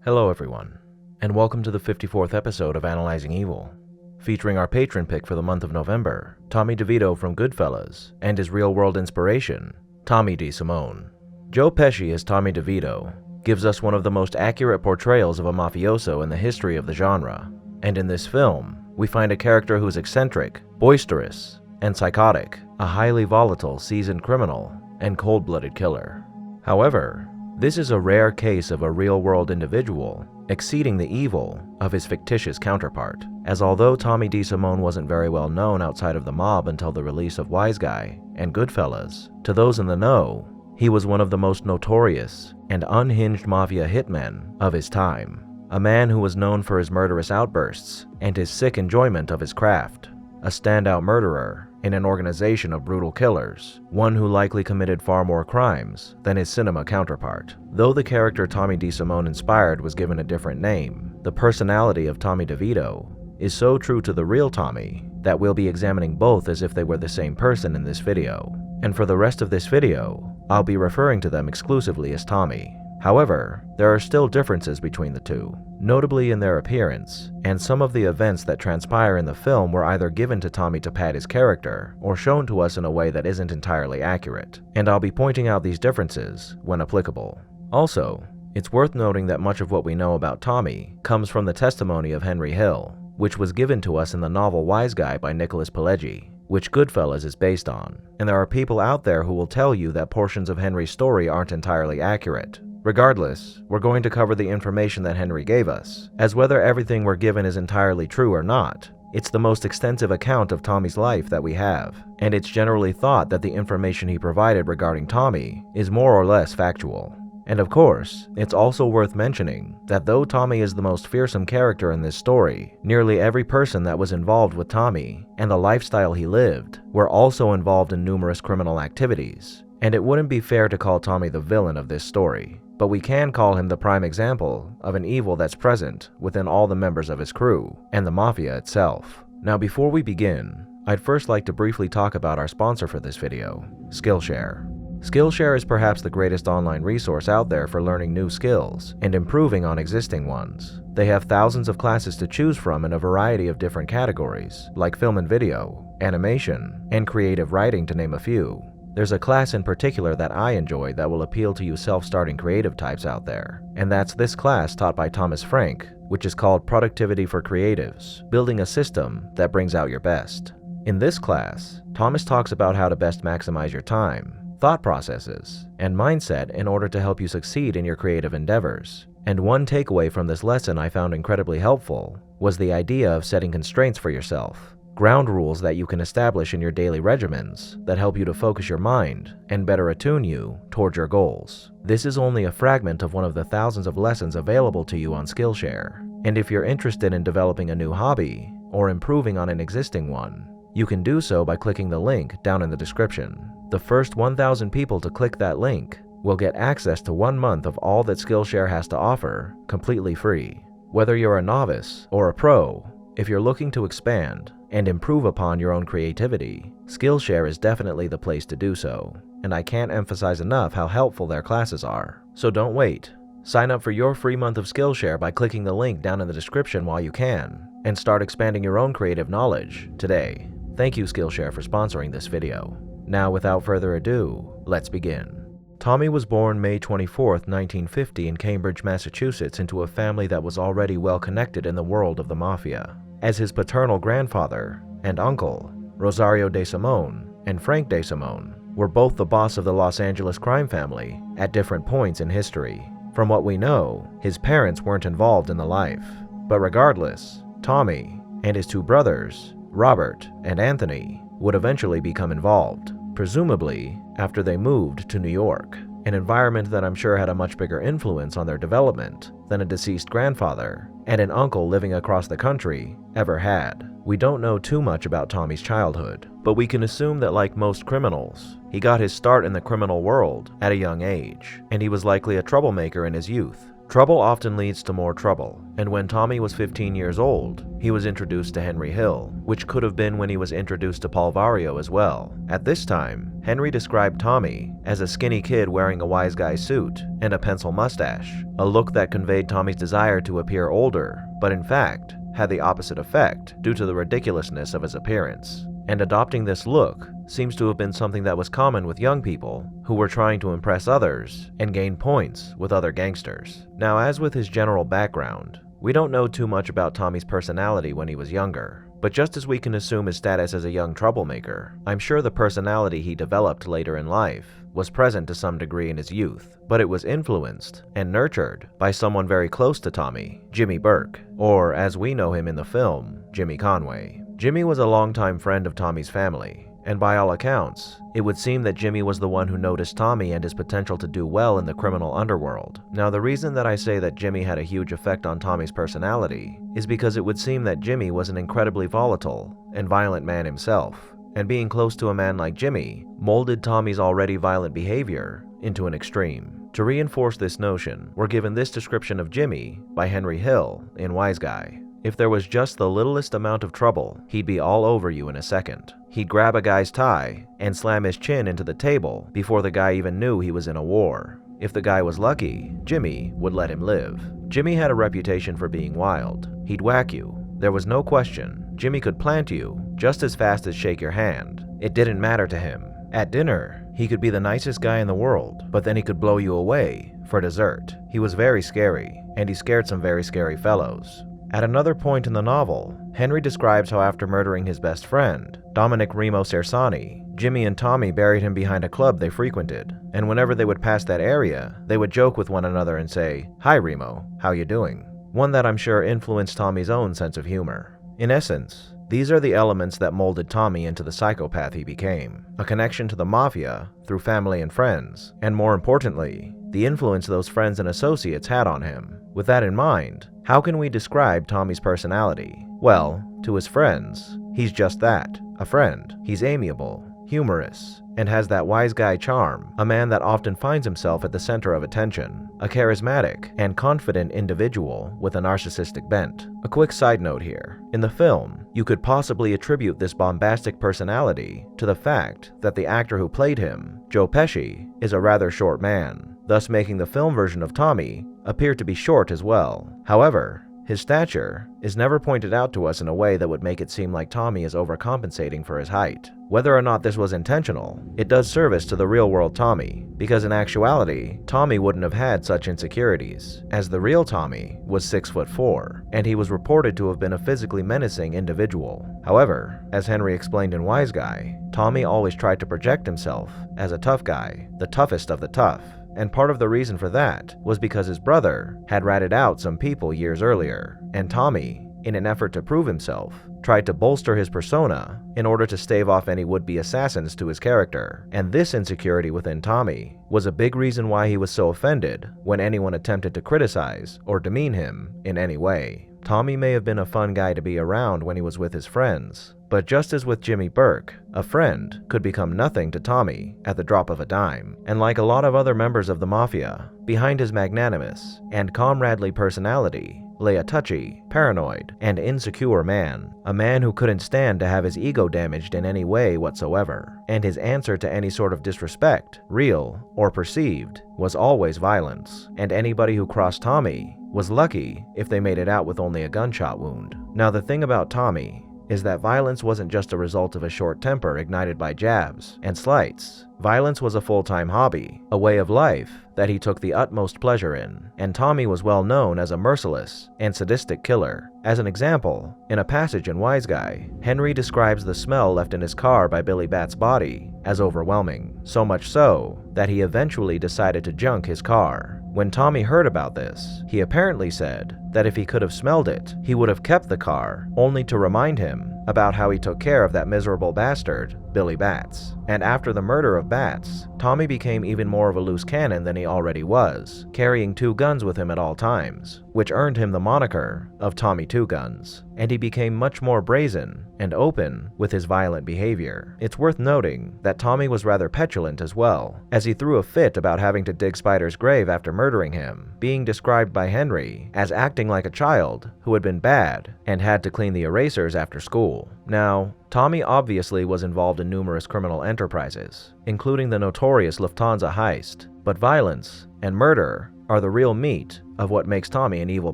Hello everyone, and welcome to the 54th episode of Analyzing Evil, featuring our patron pick for the month of November, Tommy DeVito from Goodfellas, and his real-world inspiration, Tommy DeSimone. Joe Pesci as Tommy DeVito gives us one of the most accurate portrayals of a mafioso in the history of the genre, and in this film, we find a character who's eccentric, boisterous, and psychotic, a highly volatile, seasoned criminal, and cold-blooded killer. However, this is a rare case of a real-world individual exceeding the evil of his fictitious counterpart, as although Tommy DeSimone wasn't very well known outside of the mob until the release of Wise Guy and Goodfellas, to those in the know, he was one of the most notorious and unhinged mafia hitmen of his time, a man who was known for his murderous outbursts and his sick enjoyment of his craft, a standout murderer in an organization of brutal killers, one who likely committed far more crimes than his cinema counterpart. Though the character Tommy DeSimone inspired was given a different name, the personality of Tommy DeVito is so true to the real Tommy that we'll be examining both as if they were the same person in this video. And for the rest of this video, I'll be referring to them exclusively as Tommy. However, there are still differences between the two, notably in their appearance, and some of the events that transpire in the film were either given to Tommy to pad his character or shown to us in a way that isn't entirely accurate, and I'll be pointing out these differences when applicable. Also, it's worth noting that much of what we know about Tommy comes from the testimony of Henry Hill, which was given to us in the novel Wise Guy by Nicholas Pileggi, which Goodfellas is based on, and there are people out there who will tell you that portions of Henry's story aren't entirely accurate. Regardless, we're going to cover the information that Henry gave us, as whether everything we're given is entirely true or not. It's the most extensive account of Tommy's life that we have, and it's generally thought that the information he provided regarding Tommy is more or less factual. And of course, it's also worth mentioning that though Tommy is the most fearsome character in this story, nearly every person that was involved with Tommy and the lifestyle he lived were also involved in numerous criminal activities. And it wouldn't be fair to call Tommy the villain of this story, but we can call him the prime example of an evil that's present within all the members of his crew and the mafia itself. Now before we begin, I'd first like to briefly talk about our sponsor for this video, Skillshare. Skillshare is perhaps the greatest online resource out there for learning new skills and improving on existing ones. They have thousands of classes to choose from in a variety of different categories, like film and video, animation, and creative writing to name a few. There's a class in particular that I enjoy that will appeal to you self-starting creative types out there, and that's this class taught by Thomas Frank, which is called Productivity for Creatives, Building a System that Brings Out Your Best. In this class, Thomas talks about how to best maximize your time, thought processes, and mindset in order to help you succeed in your creative endeavors. And one takeaway from this lesson I found incredibly helpful was the idea of setting constraints for yourself. Ground rules that you can establish in your daily regimens that help you to focus your mind and better attune you towards your goals. This is only a fragment of one of the thousands of lessons available to you on Skillshare. And if you're interested in developing a new hobby or improving on an existing one, you can do so by clicking the link down in the description. The first 1,000 people to click that link will get access to 1 month of all that Skillshare has to offer, completely free. Whether you're a novice or a pro, if you're looking to expand and improve upon your own creativity, Skillshare is definitely the place to do so, and I can't emphasize enough how helpful their classes are. So don't wait. Sign up for your free month of Skillshare by clicking the link down in the description while you can, and start expanding your own creative knowledge today. Thank you, Skillshare, for sponsoring this video. Now, without further ado, let's begin. Tommy was born May 24, 1950 in Cambridge, Massachusetts, into a family that was already well connected in the world of the mafia, as his paternal grandfather and uncle, Rosario DeSimone and Frank DeSimone, were both the boss of the Los Angeles crime family at different points in history. From what we know, his parents weren't involved in the life. But regardless, Tommy and his two brothers, Robert and Anthony, would eventually become involved, presumably after they moved to New York, an environment that I'm sure had a much bigger influence on their development than a deceased grandfather and an uncle living across the country ever had. We don't know too much about Tommy's childhood, but we can assume that like most criminals, he got his start in the criminal world at a young age, and he was likely a troublemaker in his youth. Trouble often leads to more trouble, and when Tommy was 15 years old, he was introduced to Henry Hill, which could have been when he was introduced to Paul Vario as well. At this time, Henry described Tommy as a skinny kid wearing a wise guy suit and a pencil mustache, a look that conveyed Tommy's desire to appear older, but in fact, had the opposite effect due to the ridiculousness of his appearance. And adopting this look seems to have been something that was common with young people who were trying to impress others and gain points with other gangsters. Now, as with his general background, we don't know too much about Tommy's personality when he was younger, but just as we can assume his status as a young troublemaker, I'm sure the personality he developed later in life was present to some degree in his youth, but it was influenced and nurtured by someone very close to Tommy, Jimmy Burke, or as we know him in the film, Jimmy Conway. Jimmy was a longtime friend of Tommy's family, and by all accounts, it would seem that Jimmy was the one who noticed Tommy and his potential to do well in the criminal underworld. Now, the reason that I say that Jimmy had a huge effect on Tommy's personality is because it would seem that Jimmy was an incredibly volatile and violent man himself, and being close to a man like Jimmy molded Tommy's already violent behavior into an extreme. To reinforce this notion, we're given this description of Jimmy by Henry Hill in Wise Guy. If there was just the littlest amount of trouble, he'd be all over you in a second. He'd grab a guy's tie and slam his chin into the table before the guy even knew he was in a war. If the guy was lucky, Jimmy would let him live. Jimmy had a reputation for being wild. He'd whack you. There was no question. Jimmy could plant you just as fast as shake your hand. It didn't matter to him. At dinner, he could be the nicest guy in the world, but then he could blow you away for dessert. He was very scary, and he scared some very scary fellows. At another point in the novel, Henry describes how after murdering his best friend, Dominic Remo Cersani, Jimmy and Tommy buried him behind a club they frequented, and whenever they would pass that area, they would joke with one another and say, "Hi Remo, how you doing?" One that I'm sure influenced Tommy's own sense of humor. In essence, these are the elements that molded Tommy into the psychopath he became. A connection to the mafia through family and friends, and more importantly, the influence those friends and associates had on him. With that in mind, how can we describe Tommy's personality? Well, to his friends, he's just that, a friend. He's amiable, humorous, and has that wise guy charm, a man that often finds himself at the center of attention, a charismatic and confident individual with a narcissistic bent. A quick side note here. In the film, you could possibly attribute this bombastic personality to the fact that the actor who played him, Joe Pesci, is a rather short man, thus making the film version of Tommy appear to be short as well. However, his stature is never pointed out to us in a way that would make it seem like Tommy is overcompensating for his height. Whether or not this was intentional, it does service to the real-world Tommy, because in actuality, Tommy wouldn't have had such insecurities, as the real Tommy was 6'4", and he was reported to have been a physically menacing individual. However, as Henry explained in Wise Guy, Tommy always tried to project himself as a tough guy, the toughest of the tough. And part of the reason for that was because his brother had ratted out some people years earlier, and Tommy, in an effort to prove himself, tried to bolster his persona in order to stave off any would-be assassins to his character. And this insecurity within Tommy was a big reason why he was so offended when anyone attempted to criticize or demean him in any way. Tommy may have been a fun guy to be around when he was with his friends, but just as with Jimmy Burke, a friend could become nothing to Tommy at the drop of a dime. And like a lot of other members of the mafia, behind his magnanimous and comradely personality lay a touchy, paranoid, and insecure man. A man who couldn't stand to have his ego damaged in any way whatsoever. And his answer to any sort of disrespect, real or perceived, was always violence. And anybody who crossed Tommy was lucky if they made it out with only a gunshot wound. Now, the thing about Tommy is that violence wasn't just a result of a short temper ignited by jabs and slights. Violence was a full-time hobby, a way of life that he took the utmost pleasure in, and Tommy was well known as a merciless and sadistic killer. As an example, in a passage in Wise Guy, Henry describes the smell left in his car by Billy Bat's body as overwhelming, so much so that he eventually decided to junk his car. When Tommy heard about this, he apparently said that if he could have smelled it, he would have kept the car, only to remind him about how he took care of that miserable bastard, Billy Batts. And after the murder of Batts, Tommy became even more of a loose cannon than he already was, carrying 2 guns with him at all times, which earned him the moniker of Tommy Two Guns, and he became much more brazen and open with his violent behavior. It's worth noting that Tommy was rather petulant as well, as he threw a fit about having to dig Spider's grave after murdering him, being described by Henry as acting like a child who had been bad and had to clean the erasers after school. Now, Tommy obviously was involved in numerous criminal enterprises, including the notorious Lufthansa heist, but violence and murder are the real meat of what makes Tommy an evil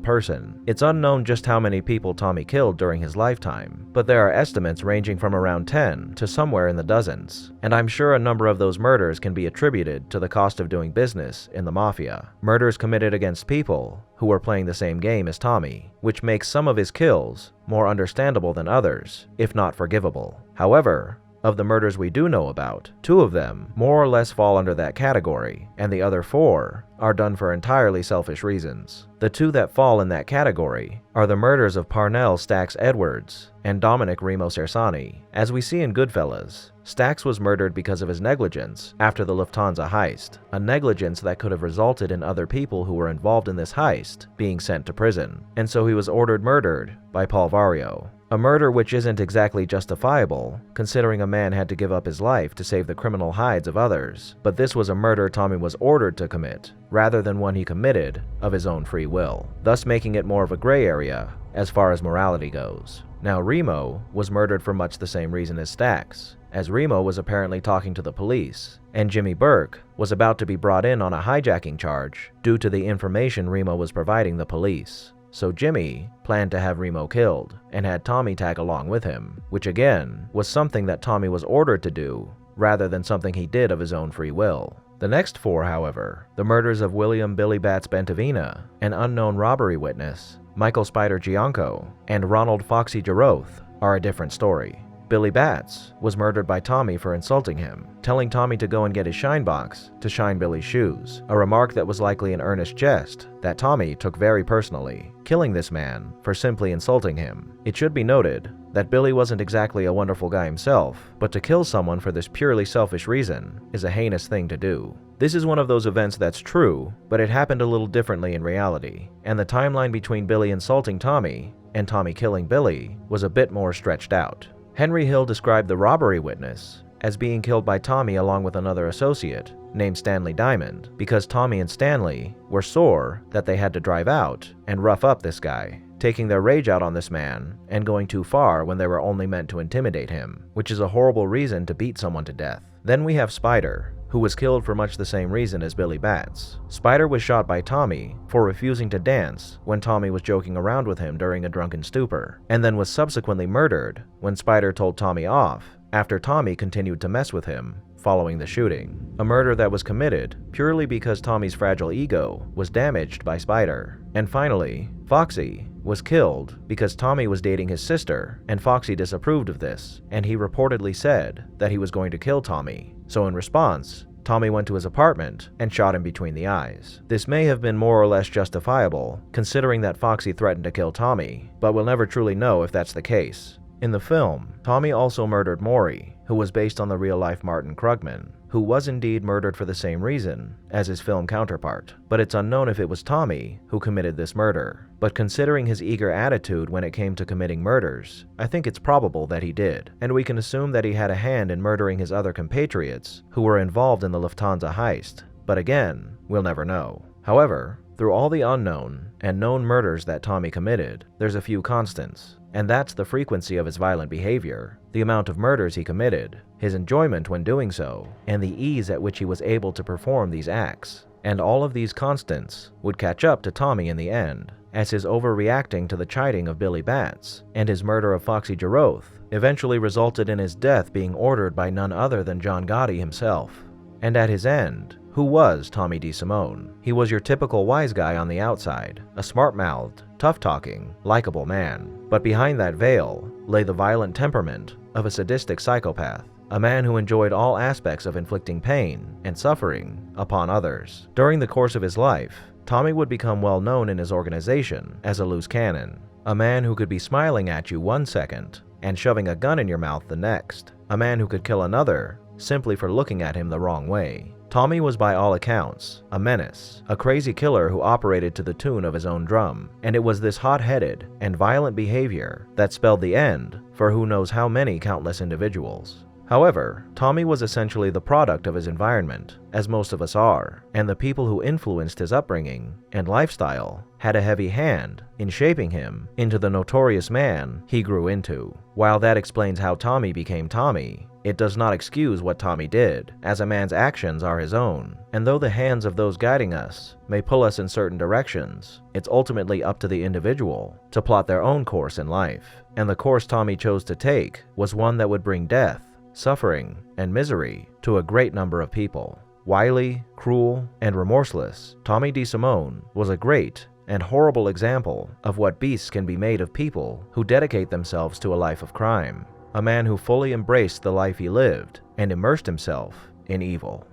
person. It's unknown just how many people Tommy killed during his lifetime, but there are estimates ranging from around 10 to somewhere in the dozens, and I'm sure a number of those murders can be attributed to the cost of doing business in the mafia. Murders committed against people who were playing the same game as Tommy, which makes some of his kills more understandable than others, if not forgivable. However, of the murders we do know about, 2 of them more or less fall under that category, and the other 4 are done for entirely selfish reasons. The 2 that fall in that category are the murders of Parnell Stax Edwards and Dominic Remo Cersani. As we see in Goodfellas, Stax was murdered because of his negligence after the Lufthansa heist, a negligence that could have resulted in other people who were involved in this heist being sent to prison, and so he was ordered murdered by Paul Vario. A murder which isn't exactly justifiable, considering a man had to give up his life to save the criminal hides of others, but this was a murder Tommy was ordered to commit, rather than one he committed of his own free will, thus making it more of a gray area as far as morality goes. Now, Remo was murdered for much the same reason as Stax, as Remo was apparently talking to the police, and Jimmy Burke was about to be brought in on a hijacking charge due to the information Remo was providing the police. So Jimmy planned to have Remo killed, and had Tommy tag along with him, which again was something that Tommy was ordered to do, rather than something he did of his own free will. The next 4, however, the murders of William Billy Batts Bentavina, an unknown robbery witness, Michael Spider Gianco, and Ronald Foxy Giroth, are a different story. Billy Batts was murdered by Tommy for insulting him, telling Tommy to go and get his shine box to shine Billy's shoes, a remark that was likely an earnest jest that Tommy took very personally, killing this man for simply insulting him. It should be noted that Billy wasn't exactly a wonderful guy himself, but to kill someone for this purely selfish reason is a heinous thing to do. This is one of those events that's true, but it happened a little differently in reality, and the timeline between Billy insulting Tommy and Tommy killing Billy was a bit more stretched out. Henry Hill described the robbery witness as being killed by Tommy along with another associate named Stanley Diamond, because Tommy and Stanley were sore that they had to drive out and rough up this guy, taking their rage out on this man and going too far when they were only meant to intimidate him, which is a horrible reason to beat someone to death. Then we have Spider, who was killed for much the same reason as Billy Batts. Spider was shot by Tommy for refusing to dance when Tommy was joking around with him during a drunken stupor, and then was subsequently murdered when Spider told Tommy off after Tommy continued to mess with him following the shooting. A murder that was committed purely because Tommy's fragile ego was damaged by Spider. And finally, Foxy was killed because Tommy was dating his sister, and Foxy disapproved of this, and he reportedly said that he was going to kill Tommy. So in response, Tommy went to his apartment and shot him between the eyes. This may have been more or less justifiable, considering that Foxy threatened to kill Tommy, but we'll never truly know if that's the case. In the film, Tommy also murdered Maury, who was based on the real-life Martin Krugman, who was indeed murdered for the same reason as his film counterpart, but it's unknown if it was Tommy who committed this murder. But considering his eager attitude when it came to committing murders, I think it's probable that he did, and we can assume that he had a hand in murdering his other compatriots who were involved in the Lufthansa heist, but again, we'll never know. However, through all the unknown and known murders that Tommy committed, there's a few constants, and that's the frequency of his violent behavior, the amount of murders he committed, his enjoyment when doing so, and the ease at which he was able to perform these acts. And all of these constants would catch up to Tommy in the end, as his overreacting to the chiding of Billy Batts and his murder of Foxy Giroth eventually resulted in his death being ordered by none other than John Gotti himself. And at his end, who was Tommy DeSimone? He was your typical wise guy on the outside, a smart-mouthed, tough-talking, likable man. But behind that veil lay the violent temperament of a sadistic psychopath, a man who enjoyed all aspects of inflicting pain and suffering upon others. During the course of his life, Tommy would become well known in his organization as a loose cannon, a man who could be smiling at you one second and shoving a gun in your mouth the next. A man who could kill another simply for looking at him the wrong way. Tommy was by all accounts a menace, a crazy killer who operated to the tune of his own drum, and it was this hot-headed and violent behavior that spelled the end for who knows how many countless individuals. However, Tommy was essentially the product of his environment, as most of us are, and the people who influenced his upbringing and lifestyle had a heavy hand in shaping him into the notorious man he grew into. While that explains how Tommy became Tommy, it does not excuse what Tommy did, as a man's actions are his own, and though the hands of those guiding us may pull us in certain directions, it's ultimately up to the individual to plot their own course in life. And the course Tommy chose to take was one that would bring death, suffering, and misery to a great number of people. Wily, cruel, and remorseless, Tommy DeSimone was a great and horrible example of what beasts can be made of people who dedicate themselves to a life of crime. A man who fully embraced the life he lived and immersed himself in evil.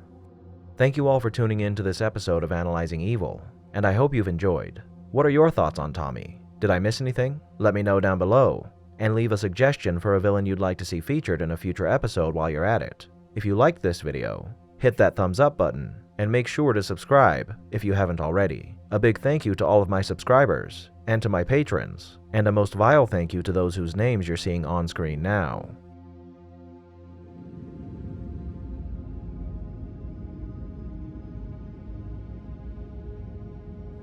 Thank you all for tuning in to this episode of Analyzing Evil, and I hope you've enjoyed. What are your thoughts on Tommy? Did I miss anything? Let me know down below, and leave a suggestion for a villain you'd like to see featured in a future episode while you're at it. If you liked this video, hit that thumbs up button, and make sure to subscribe if you haven't already. A big thank you to all of my subscribers, and to my patrons, and a most vile thank you to those whose names you're seeing on screen now.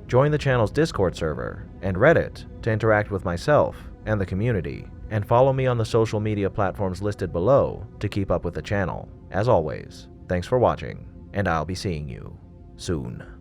Join the channel's Discord server and Reddit to interact with myself and the community, and follow me on the social media platforms listed below to keep up with the channel. As always, thanks for watching, and I'll be seeing you soon.